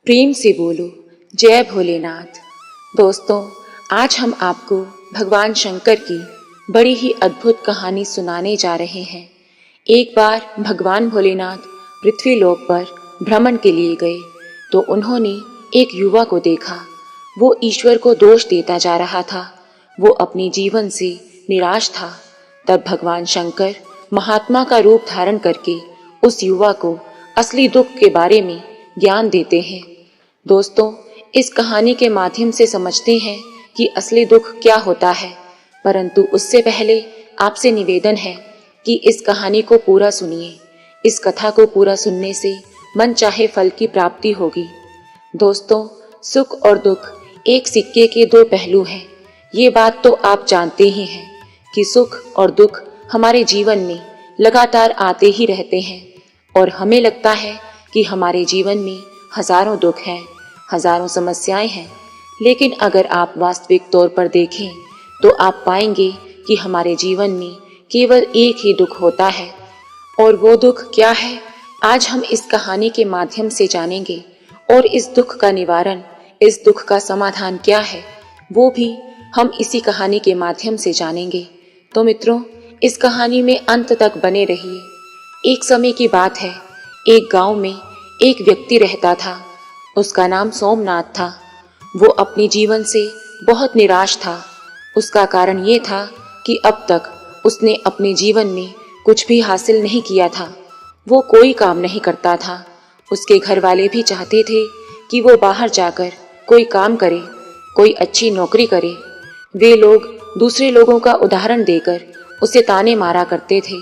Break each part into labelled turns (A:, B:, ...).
A: प्रेम से बोलो जय भोलेनाथ। दोस्तों, आज हम आपको भगवान शंकर की बड़ी ही अद्भुत कहानी सुनाने जा रहे हैं। एक बार भगवान भोलेनाथ पृथ्वी लोक पर भ्रमण के लिए गए तो उन्होंने एक युवा को देखा। वो ईश्वर को दोष देता जा रहा था। वो अपने जीवन से निराश था। तब भगवान शंकर महात्मा का रूप धारण करके उस युवा को असली दुख के बारे में ज्ञान देते हैं। दोस्तों, इस कहानी के माध्यम से समझते हैं कि असली दुख क्या होता है, परंतु उससे पहले आपसे निवेदन है कि इस कहानी को पूरा सुनिए। इस कथा को पूरा सुनने से मन चाहे फल की प्राप्ति होगी। दोस्तों, सुख और दुख एक सिक्के के दो पहलू हैं। ये बात तो आप जानते ही हैं कि सुख और दुख हमारे जीवन में लगातार आते ही रहते हैं और हमें लगता है कि हमारे जीवन में हजारों दुख हैं, हजारों समस्याएं हैं। लेकिन अगर आप वास्तविक तौर पर देखें तो आप पाएंगे कि हमारे जीवन में केवल एक ही दुख होता है। और वो दुख क्या है, आज हम इस कहानी के माध्यम से जानेंगे। और इस दुख का निवारण, इस दुख का समाधान क्या है, वो भी हम इसी कहानी के माध्यम से जानेंगे। तो मित्रों, इस कहानी में अंत तक बने रहिए। एक समय की बात है, एक गांव में एक व्यक्ति रहता था। उसका नाम सोमनाथ था। वो अपने जीवन से बहुत निराश था। उसका कारण ये था कि अब तक उसने अपने जीवन में कुछ भी हासिल नहीं किया था। वो कोई काम नहीं करता था। उसके घर वाले भी चाहते थे कि वो बाहर जाकर कोई काम करे, कोई अच्छी नौकरी करे। वे लोग दूसरे लोगों का उदाहरण देकर उसे ताने मारा करते थे,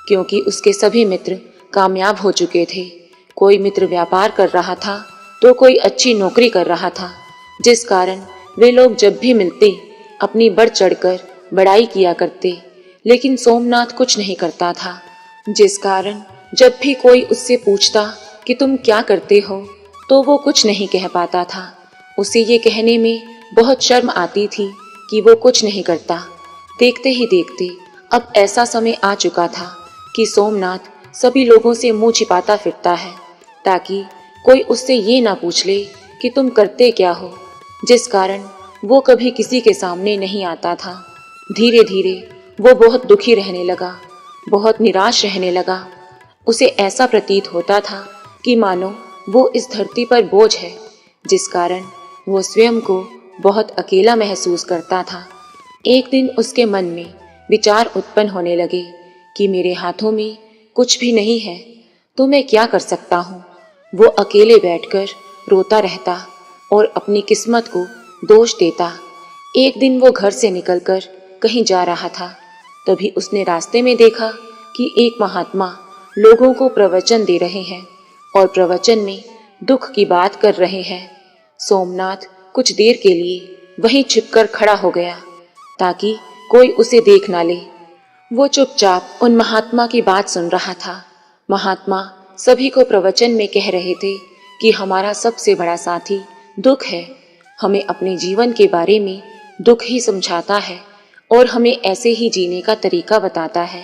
A: क्योंकि उसके सभी मित्र कामयाब हो चुके थे। कोई मित्र व्यापार कर रहा था तो कोई अच्छी नौकरी कर रहा था, जिस कारण वे लोग जब भी मिलते अपनी बढ़ चढ़कर बड़ाई किया करते। लेकिन सोमनाथ कुछ नहीं करता था, जिस कारण जब भी कोई उससे पूछता कि तुम क्या करते हो तो वो कुछ नहीं कह पाता था। उसे ये कहने में बहुत शर्म आती थी कि वो कुछ नहीं करता। देखते ही देखते अब ऐसा समय आ चुका था कि सोमनाथ सभी लोगों से मुंह छिपाता फिरता है, ताकि कोई उससे ये ना पूछ ले कि तुम करते क्या हो, जिस कारण वो कभी किसी के सामने नहीं आता था। धीरे धीरे वो बहुत दुखी रहने लगा, बहुत निराश रहने लगा। उसे ऐसा प्रतीत होता था कि मानो वो इस धरती पर बोझ है, जिस कारण वो स्वयं को बहुत अकेला महसूस करता था। एक दिन उसके मन में विचार उत्पन्न होने लगे कि मेरे हाथों में कुछ भी नहीं है तो मैं क्या कर सकता हूँ। वो अकेले बैठकर रोता रहता और अपनी किस्मत को दोष देता। एक दिन वो घर से निकलकर कहीं जा रहा था। तभी उसने रास्ते में देखा कि एक महात्मा लोगों को प्रवचन दे रहे हैं और प्रवचन में दुख की बात कर रहे हैं। सोमनाथ कुछ देर के लिए वहीं छिपकर खड़ा हो गया ताकि कोई उसे देख ना ले। वो चुपचाप उन महात्मा की बात सुन रहा था। महात्मा सभी को प्रवचन में कह रहे थे कि हमारा सबसे बड़ा साथी दुख है। हमें अपने जीवन के बारे में दुख ही समझाता है और हमें ऐसे ही जीने का तरीका बताता है।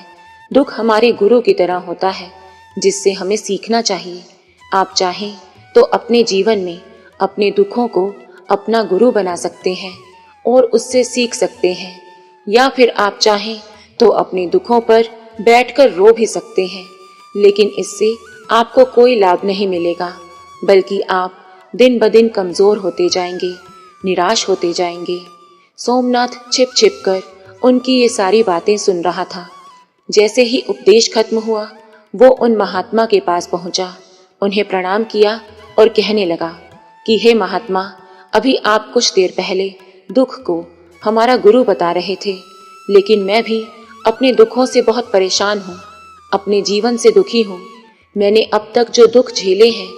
A: दुख हमारे गुरु की तरह होता है, जिससे हमें सीखना चाहिए। आप चाहें तो अपने जीवन में अपने दुखों को अपना गुरु बना सकते हैं और उससे सीख सकते हैं, या फिर आप चाहें तो अपने दुखों पर बैठकर रो भी सकते हैं। लेकिन इससे आपको कोई लाभ नहीं मिलेगा, बल्कि आप दिन ब दिन कमजोर होते जाएंगे, निराश होते जाएंगे। सोमनाथ छिप छिप कर उनकी ये सारी बातें सुन रहा था। जैसे ही उपदेश खत्म हुआ, वो उन महात्मा के पास पहुंचा, उन्हें प्रणाम किया और कहने लगा कि हे महात्मा, अभी आप कुछ देर पहले दुख को हमारा गुरु बता रहे थे, लेकिन मैं भी अपने दुखों से बहुत परेशान हूँ, अपने जीवन से दुखी हूँ। मैंने अब तक जो दुख झेले हैं,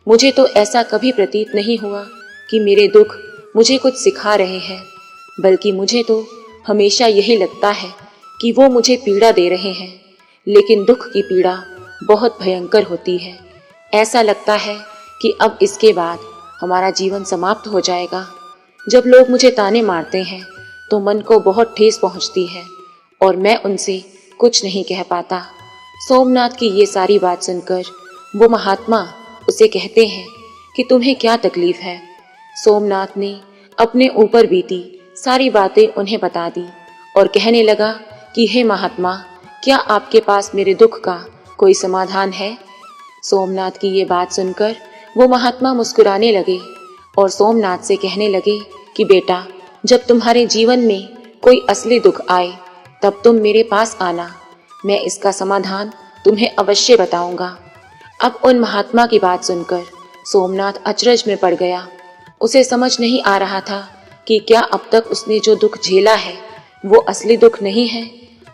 A: मुझे तो ऐसा कभी प्रतीत नहीं हुआ कि मेरे दुख मुझे कुछ सिखा रहे हैं, बल्कि मुझे तो हमेशा यही लगता है कि वो मुझे पीड़ा दे रहे हैं। लेकिन दुख की पीड़ा बहुत भयंकर होती है। ऐसा लगता है कि अब इसके बाद हमारा जीवन समाप्त हो जाएगा। जब लोग मुझे ताने मारते हैं तो मन को बहुत ठेस पहुंचती है और मैं उनसे कुछ नहीं कह पाता। सोमनाथ की ये सारी बात सुनकर वो महात्मा उसे कहते हैं कि तुम्हें क्या तकलीफ है। सोमनाथ ने अपने ऊपर बीती सारी बातें उन्हें बता दी और कहने लगा कि हे महात्मा, क्या आपके पास मेरे दुख का कोई समाधान है। सोमनाथ की ये बात सुनकर वो महात्मा मुस्कुराने लगे और सोमनाथ से कहने लगे कि बेटा, जब तुम्हारे जीवन में कोई असली दुख आए तब तुम मेरे पास आना, मैं इसका समाधान तुम्हें अवश्य बताऊंगा। अब उन महात्मा की बात सुनकर सोमनाथ अचरज में पड़ गया। उसे समझ नहीं आ रहा था कि क्या अब तक उसने जो दुख झेला है वो असली दुख नहीं है,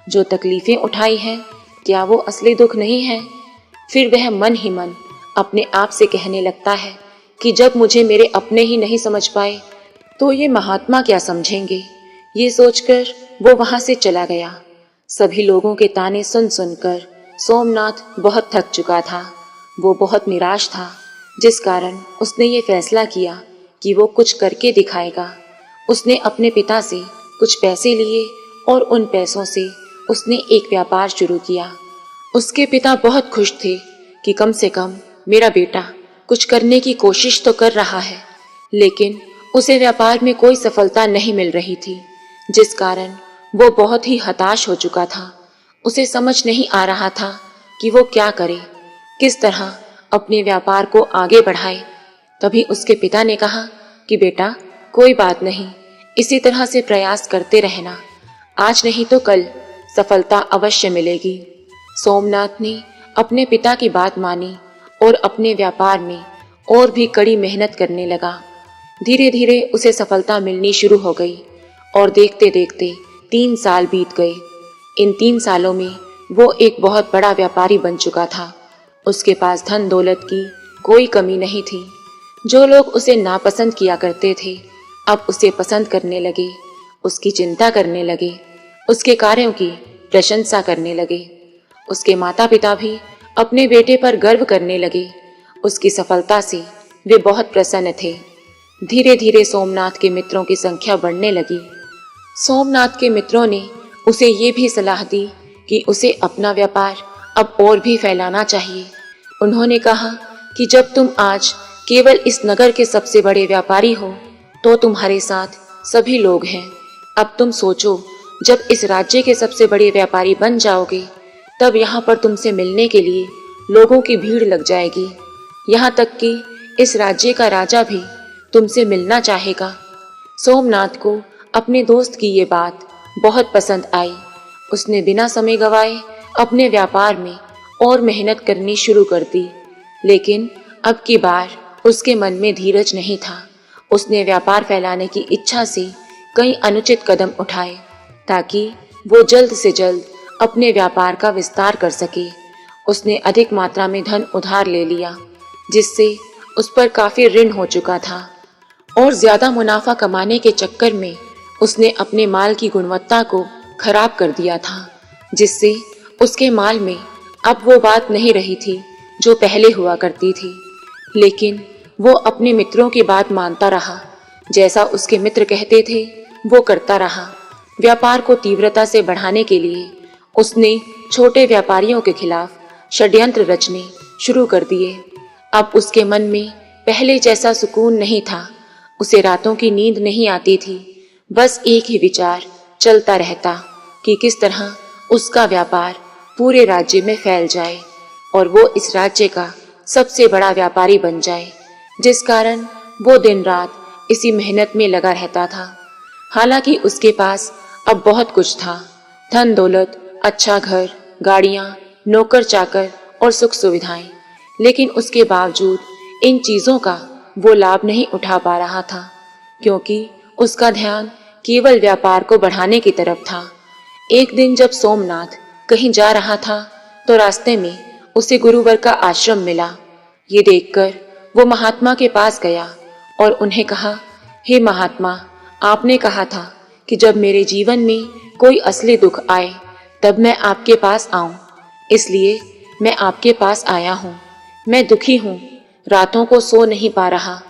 A: जो तकलीफें उठाई हैं क्या वो असली दुख नहीं है। फिर वह मन ही मन अपने आप से कहने लगता है कि जब मुझे मेरे अपने ही नहीं समझ पाए तो ये महात्मा क्या समझेंगे। ये सोचकर वो वहां से चला गया। सभी लोगों के ताने सुन सुनकर सोमनाथ बहुत थक चुका था। वो बहुत निराश था, जिस कारण उसने ये फैसला किया कि वो कुछ करके दिखाएगा। उसने अपने पिता से कुछ पैसे लिए और उन पैसों से उसने एक व्यापार शुरू किया। उसके पिता बहुत खुश थे कि कम से कम मेरा बेटा कुछ करने की कोशिश तो कर रहा है, लेकिन उसे व्यापार में कोई सफलता नहीं मिल रही थी, जिस कारण वो बहुत ही हताश हो चुका था। उसे समझ नहीं आ रहा था कि वो क्या करे, किस तरह अपने व्यापार को आगे बढ़ाए। तभी उसके पिता ने कहा कि बेटा, कोई बात नहीं, इसी तरह से प्रयास करते रहना, आज नहीं तो कल सफलता अवश्य मिलेगी। सोमनाथ ने अपने पिता की बात मानी और अपने व्यापार में और भी कड़ी मेहनत करने लगा। धीरे धीरे उसे सफलता मिलनी शुरू हो गई और देखते देखते 3 साल बीत गए। इन 3 सालों में वो एक बहुत बड़ा व्यापारी बन चुका था। उसके पास धन दौलत की कोई कमी नहीं थी। जो लोग उसे नापसंद किया करते थे अब उसे पसंद करने लगे, उसकी चिंता करने लगे, उसके कार्यों की प्रशंसा करने लगे। उसके माता पिता भी अपने बेटे पर गर्व करने लगे। उसकी सफलता से वे बहुत प्रसन्न थे। धीरे धीरे सोमनाथ के मित्रों की संख्या बढ़ने लगी। सोमनाथ के मित्रों ने उसे ये भी सलाह दी कि उसे अपना व्यापार अब और भी फैलाना चाहिए। उन्होंने कहा कि जब तुम आज केवल इस नगर के सबसे बड़े व्यापारी हो तो तुम्हारे साथ सभी लोग हैं। अब तुम सोचो, जब इस राज्य के सबसे बड़े व्यापारी बन जाओगे तब यहाँ पर तुमसे मिलने के लिए लोगों की भीड़ लग जाएगी। यहाँ तक कि इस राज्य का राजा भी तुमसे मिलना चाहेगा। सोमनाथ को अपने दोस्त की ये बात बहुत पसंद आई। उसने बिना समय गवाए अपने व्यापार में और मेहनत करनी शुरू कर दी। लेकिन अब की बार उसके मन में धीरज नहीं था। उसने व्यापार फैलाने की इच्छा से कई अनुचित कदम उठाए ताकि वो जल्द से जल्द अपने व्यापार का विस्तार कर सके। उसने अधिक मात्रा में धन उधार ले लिया, जिससे उस पर काफी ऋण हो चुका था और ज्यादा मुनाफा कमाने के चक्कर में उसने अपने माल की गुणवत्ता को खराब कर दिया था, जिससे उसके माल में अब वो बात नहीं रही थी जो पहले हुआ करती थी। लेकिन वो अपने मित्रों की बात मानता रहा। जैसा उसके मित्र कहते थे वो करता रहा। व्यापार को तीव्रता से बढ़ाने के लिए उसने छोटे व्यापारियों के खिलाफ षड्यंत्र रचने शुरू कर दिए। अब उसके मन में पहले जैसा सुकून नहीं था। उसे रातों की नींद नहीं आती थी। बस एक ही विचार चलता रहता कि किस तरह उसका व्यापार पूरे राज्य में फैल जाए और वो इस राज्य का सबसे बड़ा व्यापारी बन जाए, जिस कारण वो दिन रात इसी मेहनत में लगा रहता था। हालांकि उसके पास अब बहुत कुछ था, धन दौलत, अच्छा घर, गाड़ियां, नौकर चाकर और सुख सुविधाएं, लेकिन उसके बावजूद इन चीजों का वो लाभ नहीं उठा पा रहा था, क्योंकि उसका ध्यान केवल व्यापार को बढ़ाने की तरफ था। एक दिन जब सोमनाथ कहीं जा रहा था तो रास्ते में उसे गुरुवर का आश्रम मिला। ये देखकर वो महात्मा के पास गया और उन्हें कहा, हे महात्मा, आपने कहा था कि जब मेरे जीवन में कोई असली दुख आए तब मैं आपके पास आऊं, इसलिए मैं आपके पास आया हूं। मैं दुखी हूं, रातों को सो नहीं पा रहा।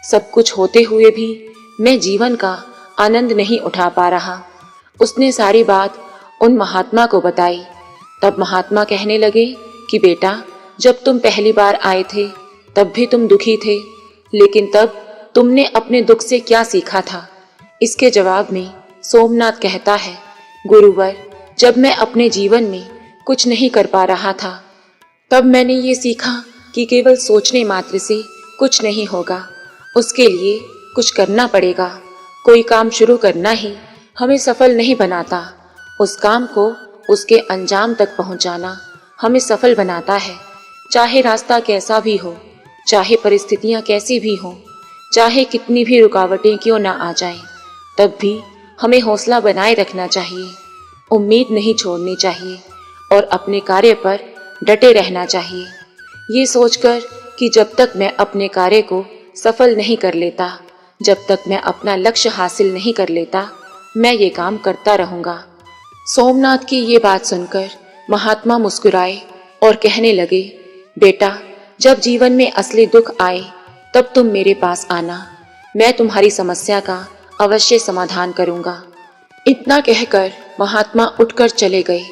A: सब कुछ होते हुए भी मैं जीवन का आनंद नहीं उठा पा रहा। उसने सारी बात उन महात्मा को बताई। तब महात्मा कहने लगे कि बेटा, जब तुम पहली बार आए थे तब भी तुम दुखी थे, लेकिन तब तुमने अपने दुख से क्या सीखा था? इसके जवाब में सोमनाथ कहता है, गुरुवर, जब मैं अपने जीवन में कुछ नहीं कर पा रहा था, तब मैंने ये सीखा कि केवल सोचने मात्र से कुछ नहीं होगा, उसके लिए कुछ करना पड़ेगा। कोई काम शुरू करना ही हमें सफल नहीं बनाता, उस काम को उसके अंजाम तक पहुंचाना हमें सफल बनाता है। चाहे रास्ता कैसा भी हो, चाहे परिस्थितियां कैसी भी हों, चाहे कितनी भी रुकावटें क्यों ना आ जाएं, तब भी हमें हौसला बनाए रखना चाहिए, उम्मीद नहीं छोड़नी चाहिए और अपने कार्य पर डटे रहना चाहिए। ये सोचकर कि जब तक मैं अपने कार्य को सफल नहीं कर लेता, जब तक मैं अपना लक्ष्य हासिल नहीं कर लेता, मैं ये काम करता रहूंगा। सोमनाथ की ये बात सुनकर महात्मा मुस्कुराए और कहने लगे, बेटा, जब जीवन में असली दुख आए तब तुम मेरे पास आना, मैं तुम्हारी समस्या का अवश्य समाधान करूंगा। इतना कहकर महात्मा उठकर चले गए।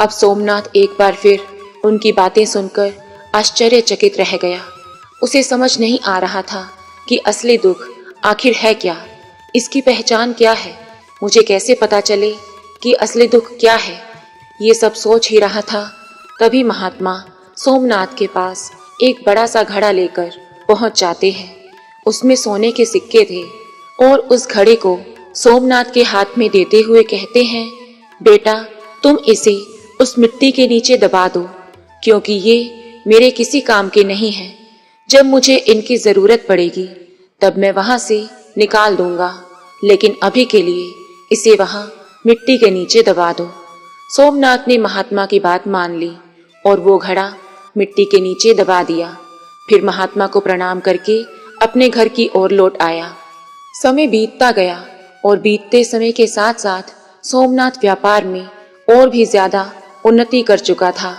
A: अब सोमनाथ एक बार फिर उनकी बातें सुनकर आश्चर्यचकित रह गया। उसे समझ नहीं आ रहा था कि असली दुख आखिर है क्या, इसकी पहचान क्या है, मुझे कैसे पता चले कि असली दुख क्या है। ये सब सोच ही रहा था, तभी महात्मा सोमनाथ के पास एक बड़ा सा घड़ा लेकर पहुंच जाते हैं। उसमें सोने के सिक्के थे और उस घड़े को सोमनाथ के हाथ में देते हुए कहते हैं, बेटा, तुम इसे उस मिट्टी के नीचे दबा दो, क्योंकि ये मेरे किसी काम के नहीं है। जब मुझे इनकी जरूरत पड़ेगी तब मैं वहां से निकाल दूंगा, लेकिन अभी के लिए इसे वहां मिट्टी के नीचे दबा दो। सोमनाथ ने महात्मा की बात मान ली और वो घड़ा मिट्टी के नीचे दबा दिया। फिर महात्मा को प्रणाम करके अपने घर की ओर लौट आया। समय बीतता गया और बीतते समय के साथ साथ सोमनाथ व्यापार में और भी ज्यादा उन्नति कर चुका था,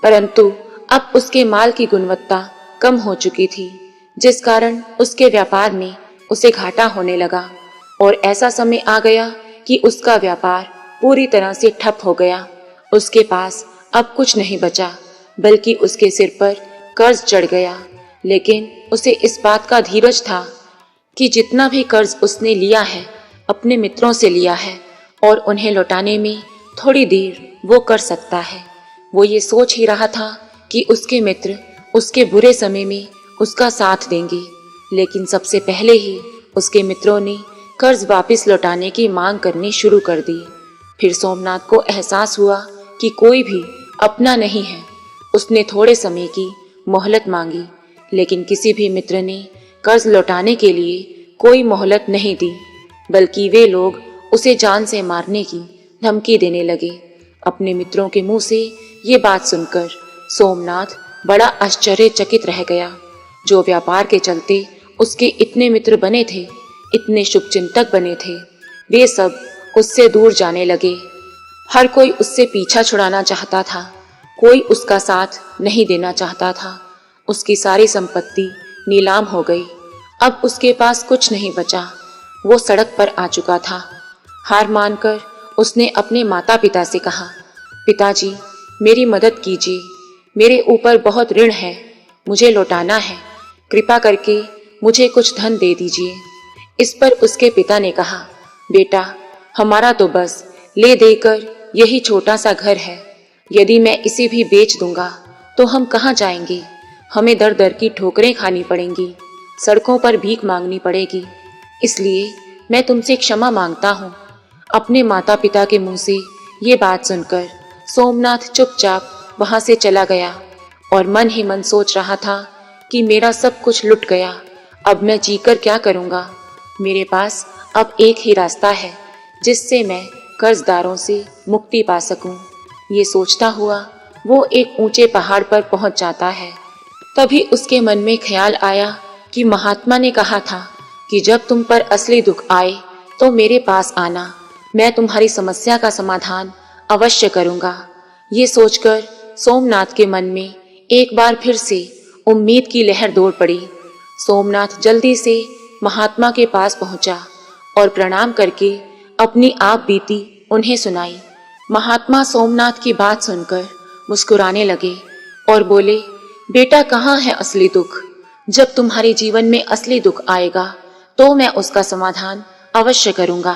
A: परंतु अब उसके माल की गुणवत्ता कम हो चुकी थी, जिस कारण उसके व्यापार में उसे घाटा होने लगा और ऐसा समय आ गया कि उसका व्यापार पूरी तरह से ठप हो गया। उसके पास अब कुछ नहीं बचा, बल्कि उसके सिर पर कर्ज चढ़ गया। लेकिन उसे इस बात का धीरज था कि जितना भी कर्ज उसने लिया है अपने मित्रों से लिया है और उन्हें लौटाने में थोड़ी देर वो कर सकता है। वो ये सोच ही रहा था कि उसके मित्र उसके बुरे समय में उसका साथ देंगे, लेकिन सबसे पहले ही उसके मित्रों ने कर्ज वापस लौटाने की मांग करनी शुरू कर दी। फिर सोमनाथ को एहसास हुआ कि कोई भी अपना नहीं है। उसने थोड़े समय की मोहलत मांगी, लेकिन किसी भी मित्र ने कर्ज लौटाने के लिए कोई मोहलत नहीं दी, बल्कि वे लोग उसे जान से मारने की धमकी देने लगे। अपने मित्रों के मुंह से ये बात सुनकर सोमनाथ बड़ा आश्चर्यचकित रह गया। जो व्यापार के चलते उसके इतने मित्र बने थे, इतने शुभचिंतक बने थे, वे सब उससे दूर जाने लगे। हर कोई उससे पीछा छुड़ाना चाहता था, कोई उसका साथ नहीं देना चाहता था। उसकी सारी संपत्ति नीलाम हो गई। अब उसके पास कुछ नहीं बचा। वो सड़क पर आ चुका था। हार मानकर उसने अपने माता पिता से कहा, पिताजी, मेरी मदद कीजिए, मेरे ऊपर बहुत ऋण है, मुझे लौटाना है, कृपा करके मुझे कुछ धन दे दीजिए। इस पर उसके पिता ने कहा, बेटा, हमारा तो बस ले देकर यही छोटा सा घर है, यदि मैं इसे भी बेच दूंगा तो हम कहाँ जाएंगे, हमें दर दर की ठोकरें खानी पड़ेंगी, सड़कों पर भीख मांगनी पड़ेगी, इसलिए मैं तुमसे क्षमा मांगता हूँ। अपने माता पिता के मुंह से ये बात सुनकर सोमनाथ चुपचाप वहां से चला गया और मन ही मन सोच रहा था कि मेरा सब कुछ लुट गया, अब मैं जीकर क्या करूँगा। मेरे पास अब एक ही रास्ता है जिससे मैं कर्जदारों से मुक्ति पा सकूं। ये सोचता हुआ वो एक ऊंचे पहाड़ पर पहुंच जाता है। तभी उसके मन में ख्याल आया कि महात्मा ने कहा था कि जब तुम पर असली दुख आए तो मेरे पास आना, मैं तुम्हारी समस्या का समाधान अवश्य करूंगा। ये सोचकर सोमनाथ के मन में एक बार फिर से उम्मीद की लहर दौड़ पड़ी। सोमनाथ जल्दी से महात्मा के पास पहुंचा और प्रणाम करके अपनी आप बीती उन्हें सुनाई। महात्मा सोमनाथ की बात सुनकर मुस्कुराने लगे और बोले, बेटा, कहाँ है असली दुख? जब तुम्हारे जीवन में असली दुख आएगा तो मैं उसका समाधान अवश्य करूंगा।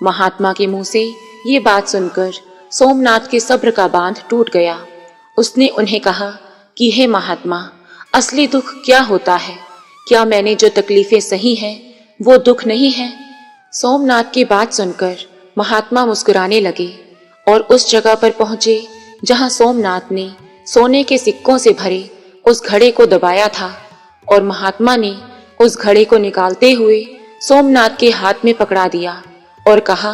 A: महात्मा के मुंह से ये बात सुनकर सोमनाथ के सब्र का बांध टूट गया। उसने उन्हें कहा कि हे महात्मा, असली दुख क्या होता है? क्या मैंने जो तकलीफें सही हैं वो दुख नहीं है? सोमनाथ की बात सुनकर महात्मा मुस्कुराने लगे और उस जगह पर पहुंचे जहां सोमनाथ ने सोने के सिक्कों से भरे उस घड़े को दबाया था, और महात्मा ने उस घड़े को निकालते हुए सोमनाथ के हाथ में पकड़ा दिया और कहा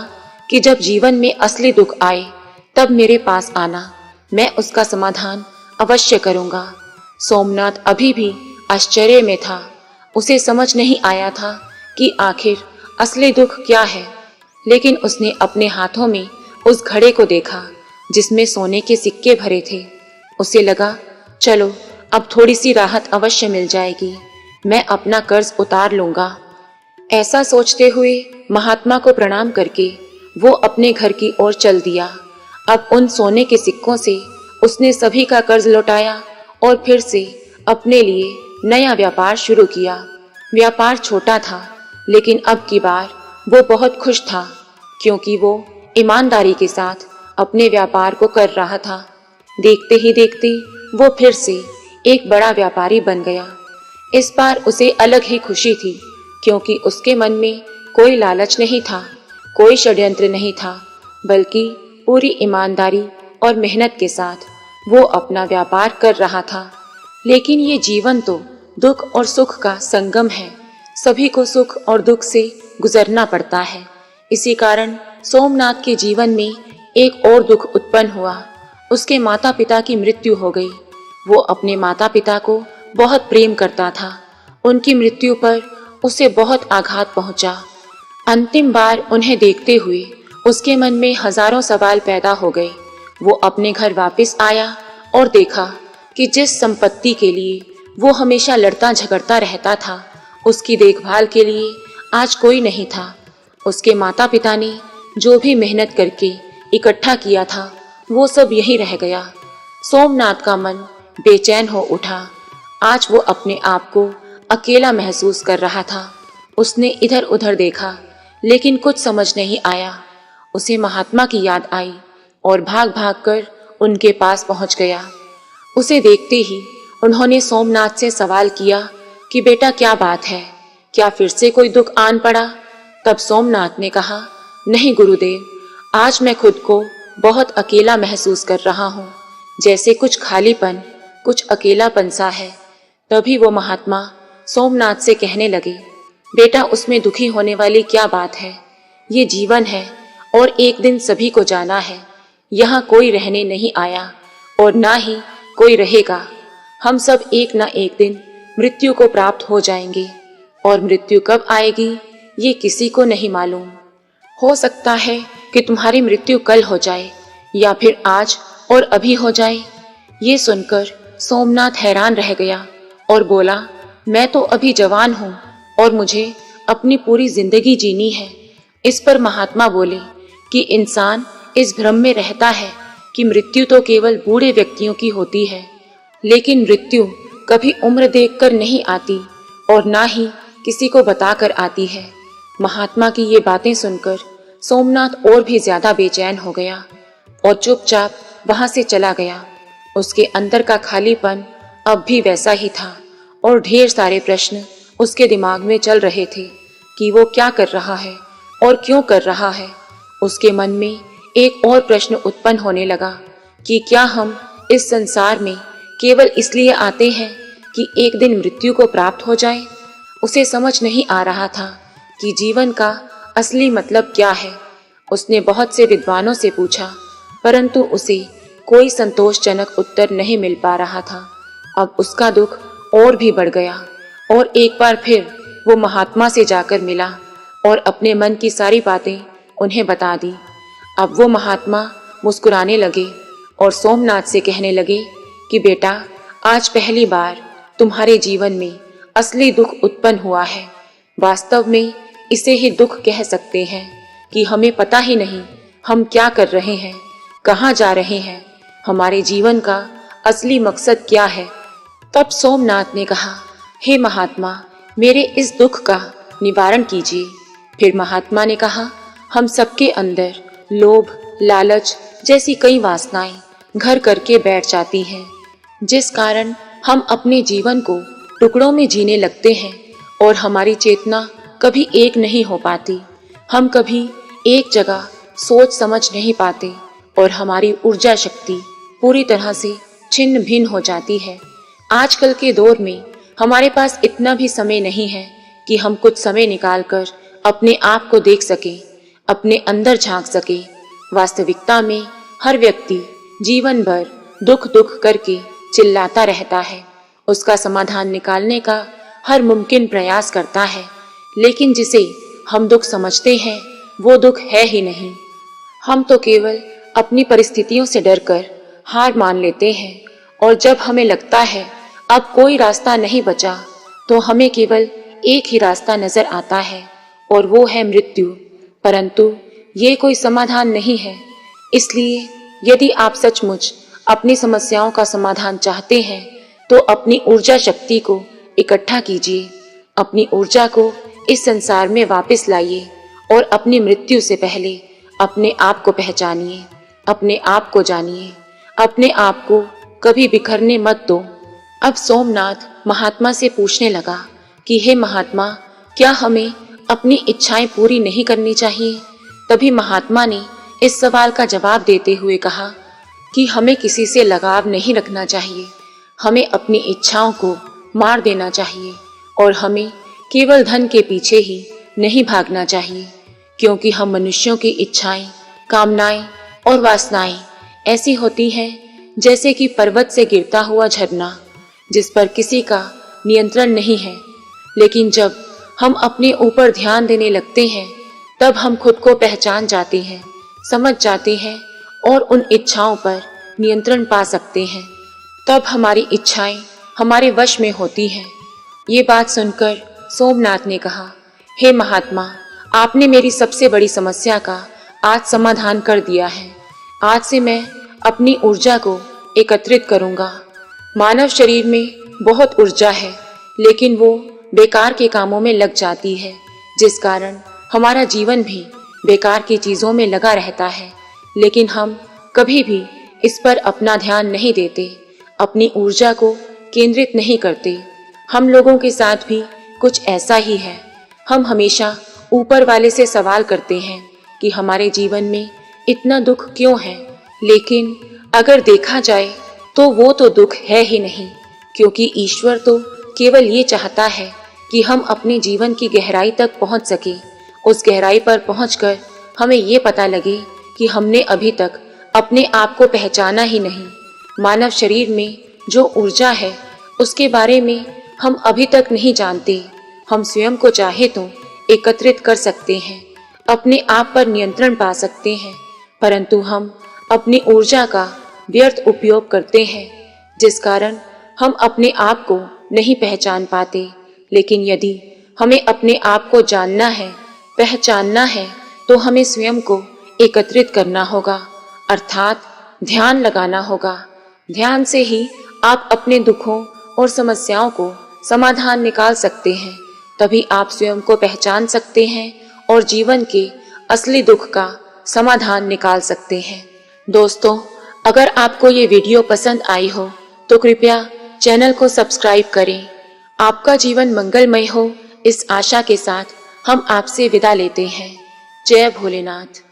A: कि जब जीवन में असली दुख आए तब मेरे पास आना, मैं उसका समाधान अवश्य करूंगा। सोमनाथ अभी भी आश्चर्य में था। उसे समझ नहीं आया था कि आखिर असली दुख क्या है, लेकिन उसने अपने हाथों में उस घड़े को देखा जिसमें सोने के सिक्के भरे थे। उसे लगा, चलो अब थोड़ी सी राहत अवश्य मिल जाएगी, मैं अपना कर्ज उतार लूंगा। ऐसा सोचते हुए महात्मा को प्रणाम करके वो अपने घर की ओर चल दिया। अब उन सोने के सिक्कों से उसने सभी का कर्ज लौटाया और फिर से अपने लिए नया व्यापार शुरू किया। व्यापार छोटा था, लेकिन अब की बार वो बहुत खुश था, क्योंकि वो ईमानदारी के साथ अपने व्यापार को कर रहा था। देखते ही देखते वो फिर से एक बड़ा व्यापारी बन गया। इस बार उसे अलग ही खुशी थी, क्योंकि उसके मन में कोई लालच नहीं था, कोई षड्यंत्र नहीं था, बल्कि पूरी ईमानदारी और मेहनत के साथ वो अपना व्यापार कर रहा था। लेकिन ये जीवन तो दुख और सुख का संगम है। सभी को सुख और दुख से गुजरना पड़ता है। इसी कारण सोमनाथ के जीवन में एक और दुख उत्पन्न हुआ। उसके माता पिता की मृत्यु हो गई। वो अपने माता पिता को बहुत प्रेम करता था। उनकी मृत्यु पर उसे बहुत आघात पहुंचा। अंतिम बार उन्हें देखते हुए उसके मन में हजारों सवाल पैदा हो गए। वो अपने घर वापस आया और देखा कि जिस संपत्ति के लिए वो हमेशा लड़ता झगड़ता रहता था, उसकी देखभाल के लिए आज कोई नहीं था। उसके माता पिता ने जो भी मेहनत करके इकट्ठा किया था वो सब यहीं रह गया। सोमनाथ का मन बेचैन हो उठा। आज वो अपने आप को अकेला महसूस कर रहा था। उसने इधर उधर देखा, लेकिन कुछ समझ नहीं आया। उसे महात्मा की याद आई और भाग भाग कर उनके पास पहुंच गया। उसे देखते ही उन्होंने सोमनाथ से सवाल किया कि बेटा क्या बात है, क्या फिर से कोई दुख आन पड़ा? तब सोमनाथ ने कहा, नहीं गुरुदेव, आज मैं खुद को बहुत अकेला महसूस कर रहा हूँ, जैसे कुछ खालीपन, कुछ अकेलापन सा है। तभी वो महात्मा सोमनाथ से कहने लगे, बेटा उसमें दुखी होने वाली क्या बात है? ये जीवन है और एक दिन सभी को जाना है। यहाँ कोई रहने नहीं आया और ना ही कोई रहेगा। हम सब एक ना एक दिन मृत्यु को प्राप्त हो जाएंगे, और मृत्यु कब आएगी ये किसी को नहीं मालूम। हो सकता है कि तुम्हारी मृत्यु कल हो जाए या फिर आज और अभी हो जाए। ये सुनकर सोमनाथ हैरान रह गया और बोला, मैं तो अभी जवान हूँ और मुझे अपनी पूरी जिंदगी जीनी है। इस पर महात्मा बोले कि इंसान इस भ्रम में रहता है कि मृत्यु तो केवल बूढ़े व्यक्तियों की होती है, लेकिन मृत्यु कभी उम्र देखकर नहीं आती और ना ही किसी को बताकर आती है। महात्मा की ये बातें सुनकर सोमनाथ और भी ज्यादा बेचैन हो गया और चुपचाप वहां से चला गया। उसके अंदर का खालीपन अब भी वैसा ही था और ढेर सारे प्रश्न उसके दिमाग में चल रहे थे कि वो क्या कर रहा है और क्यों कर रहा है। उसके मन में एक और प्रश्न उत्पन्न होने लगा कि क्या हम इस संसार में केवल इसलिए आते हैं कि एक दिन मृत्यु को प्राप्त हो जाए। उसे समझ नहीं आ रहा था कि जीवन का असली मतलब क्या है। उसने बहुत से विद्वानों से पूछा, परंतु उसे कोई संतोषजनक उत्तर नहीं मिल पा रहा था। अब उसका दुख और भी बढ़ गया और एक बार फिर वो महात्मा से जाकर मिला और अपने मन की सारी बातें उन्हें बता दी। अब वो महात्मा मुस्कुराने लगे और सोमनाथ से कहने लगे कि बेटा, आज पहली बार तुम्हारे जीवन में असली दुख उत्पन्न हुआ है। वास्तव में इसे ही दुख कह सकते हैं कि हमें पता ही नहीं हम क्या कर रहे हैं, कहाँ जा रहे हैं, हमारे जीवन का असली मकसद क्या है। तब सोमनाथ ने कहा, हे महात्मा, मेरे इस दुख का निवारण कीजिए। फिर महात्मा ने कहा, हम सबके अंदर लोभ, लालच जैसी कई वासनाएं घर करके बैठ जाती हैं, जिस कारण हम अपने जीवन को टुकड़ों में जीने लगते हैं और हमारी चेतना कभी एक नहीं हो पाती। हम कभी एक जगह सोच समझ नहीं पाते और हमारी ऊर्जा शक्ति पूरी तरह से छिन्न भिन्न हो जाती है। आजकल के दौर में हमारे पास इतना भी समय नहीं है कि हम कुछ समय निकालकर अपने आप को देख सकें, अपने अंदर झांक सकें। वास्तविकता में हर व्यक्ति जीवन भर दुख दुख करके चिल्लाता रहता है, उसका समाधान निकालने का हर मुमकिन प्रयास करता है, लेकिन जिसे हम दुख समझते हैं वो दुख है ही नहीं। हम तो केवल अपनी परिस्थितियों से डरकर हार मान लेते हैं और जब हमें लगता है अब कोई रास्ता नहीं बचा तो हमें केवल एक ही रास्ता नजर आता है और वो है मृत्यु। परंतु ये कोई समाधान नहीं है। इसलिए यदि आप सचमुच अपनी समस्याओं का समाधान चाहते हैं तो अपनी ऊर्जा शक्ति को इकट्ठा कीजिए, अपनी ऊर्जा को इस संसार में वापस लाइए और अपनी मृत्यु से पहले अपने आप को पहचानिए, अपने आप को जानिए, अपने आप को कभी बिखरने मत दो। अब सोमनाथ महात्मा से पूछने लगा कि हे महात्मा, क्या हमें अपनी इच्छाएं पूरी नहीं करनी चाहिए? तभी महात्मा ने इस सवाल का जवाब देते हुए कहा कि हमें किसी से लगाव नहीं रखना चाहिए, हमें अपनी इच्छाओं को मार देना चाहिए और हमें केवल धन के पीछे ही नहीं भागना चाहिए, क्योंकि हम मनुष्यों की इच्छाएं, कामनाएं और वासनाएं ऐसी होती हैं जैसे कि पर्वत से गिरता हुआ झरना जिस पर किसी का नियंत्रण नहीं है। लेकिन जब हम अपने ऊपर ध्यान देने लगते हैं तब हम खुद को पहचान जाते हैं, समझ जाते हैं और उन इच्छाओं पर नियंत्रण पा सकते हैं। तब हमारी इच्छाएं हमारे वश में होती हैं। ये बात सुनकर सोमनाथ ने कहा, हे महात्मा, आपने मेरी सबसे बड़ी समस्या का आज समाधान कर दिया है। आज से मैं अपनी ऊर्जा को एकत्रित करूंगा। मानव शरीर में बहुत ऊर्जा है, लेकिन वो बेकार के कामों में लग जाती है, जिस कारण हमारा जीवन भी बेकार की चीजों में लगा रहता है। लेकिन हम कभी भी इस पर अपना ध्यान नहीं देते, अपनी ऊर्जा को केंद्रित नहीं करते। हम लोगों के साथ भी कुछ ऐसा ही है। हम हमेशा ऊपर वाले से सवाल करते हैं कि हमारे जीवन में इतना दुख क्यों है, लेकिन अगर देखा जाए तो वो तो दुख है ही नहीं, क्योंकि ईश्वर तो केवल ये चाहता है कि हम अपने जीवन की गहराई तक पहुंच सके। उस गहराई पर पहुंचकर हमें ये पता लगे कि हमने अभी तक अपने आप को पहचाना ही नहीं। मानव शरीर में जो ऊर्जा है उसके बारे में हम अभी तक नहीं जानते। हम स्वयं को चाहे तो एकत्रित कर सकते हैं, अपने आप पर नियंत्रण पा सकते हैं, परंतु हम अपनी ऊर्जा का व्यर्थ उपयोग करते हैं, जिस कारण हम अपने आप को नहीं पहचान पाते। लेकिन यदि हमें अपने आप को जानना है, पहचानना है, तो हमें स्वयं को एकत्रित करना होगा, अर्थात ध्यान लगाना होगा। ध्यान से ही आप अपने दुखों और समस्याओं को समाधान निकाल सकते हैं। तभी आप स्वयं को पहचान सकते हैं और जीवन के असली दुख का समाधान निकाल सकते हैं। दोस्तों, अगर आपको ये वीडियो पसंद आई हो तो कृपया चैनल को सब्सक्राइब करें। आपका जीवन मंगलमय हो, इस आशा के साथ हम आपसे विदा लेते हैं। जय भोलेनाथ।